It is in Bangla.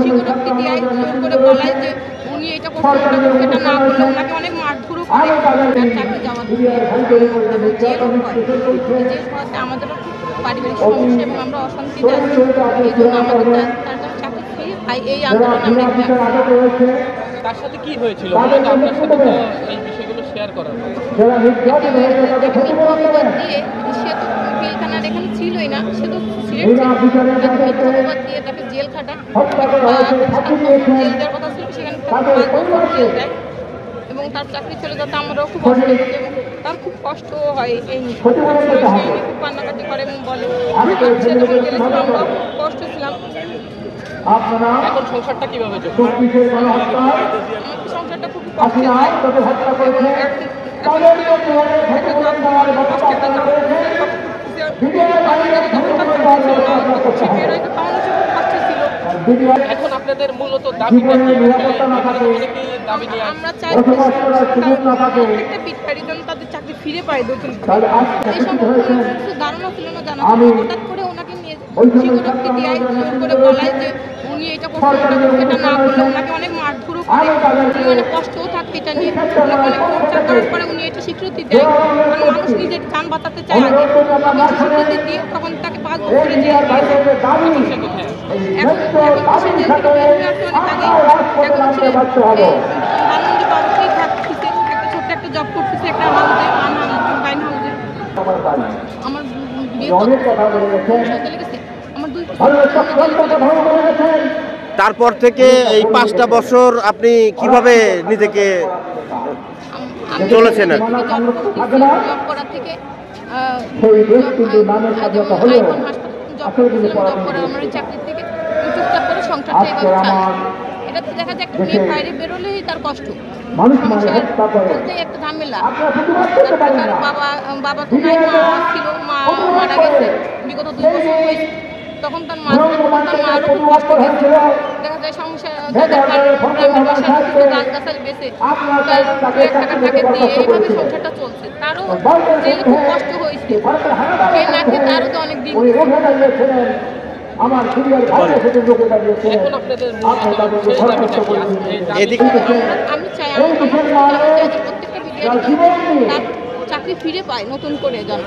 স্বীকারোক্তি দেয়, জোর করে বলায় যে উনি এটা করছেন, এটা না করলে ওনাকে অনেক মারধরও করে তার চাকরি যাওয়া থেকে এবং জেল হয়। জেল হওয়াতে আমাদেরও খুব পারিবারিক সমস্যা এবং আমরা অশান্তিতে আছি। এই জন্য আমাদের তার জন্য চাকরি খেয়ে পাই এই আন্দোলন আমরা এখানে। তার সাথে কি হয়েছিল আপনার সাথে তো এই বিষয়গুলো শেয়ার করার তাকে মিথ্যা অপবাদ দিয়ে, সে তো পিলখানার এখানে ছিলই না, সে তো সিলেট ছিল, তাকে মিথ্যা অপবাদ দিয়ে তাকে জেল খাটায়, জেল দেওয়ার কথা ছিল সেখানে 5 বছর জেল দেয় এবং তার চাকরি চলে যাতে আমরাও খুব অসুবিধা এবং তার খুব কষ্টও হয়। এই নিয়ে খুব কান্নাকাটি করে এবং বলে সে যখন জেলে ছিল আমরাও খুব কষ্ট ছিলাম। এখন সংসারটা কিভাবে সংসারটা খুব কষ্টে হয় এবং এখন আপনাদের মূলত দাবিটা কি? আমরা চাই প্রত্যেকটা বিটকারী যেন তাদের চাকরি ফিরে পায় নতুন। এই সম্পর্কে কিছু ধারণা ছিল না, জানা ছিল। হঠাৎ করে ওনাকে নিয়ে স্বীকারোক্তি দেয়, জোর করে বলায় যে উনি এটা করছেন, এটা না করলে ওনাকে অনেক মারধরও করে, উনি অনেক কষ্টও থাকে এটা নিয়ে, অনেক টর্চার করার পরে উনি এটা স্বীকৃতি দেয়। কারণ মানুষ নিজের যান বাঁচাতে চায় আগে, স্বীকৃতি দিয়ে তখন তাকে 5 বছরে জেল দিয়েছে। এখন সে জেল থেকে বের হয়ে আসতে অনেক আগেই এখন সে ধানমন্ডি পার্কেই থাকতেছে, একটা ছোট্ট একটা জব করতেছে একটা হাউসে, বাইন হাউসে। আমার বিয়ে লেগেছে, আমার 2 তারপর থেকে এই 5টা বছর আপনি কিভাবে নিজেকে চলেছেন? জব করা থেকে জব করার আমার চাকরির থেকে চুপচাপ করে সংসারটা এভাবে চালাই। এটা তো দেখা যায় একটা মেয়ে বাইরে বেরোলেই তার কষ্ট, সংসার বলতেই একটা ঝামেলা। তার বাবা তো নাই, মা ছিল, মা মারা গেছে বিগত 2 বছর হয়েছে। তখন তার মারও খুব কষ্ট হয়েছে। দেখা যায় সংসার গ্রামের বাসায় কিছু গাছগাছালি বেঁচে তার 2 টাকা দিয়ে এইভাবে সংসারটা চলছে। তারও জেলে খুব কষ্ট হয়েছে, খেয়ে না খেয়ে তারও তো অনেক দিন। আমি চাই প্রত্যেকটা বিদ্যার্থী তার চাকরি ফিরে পায় নতুন করে যেন।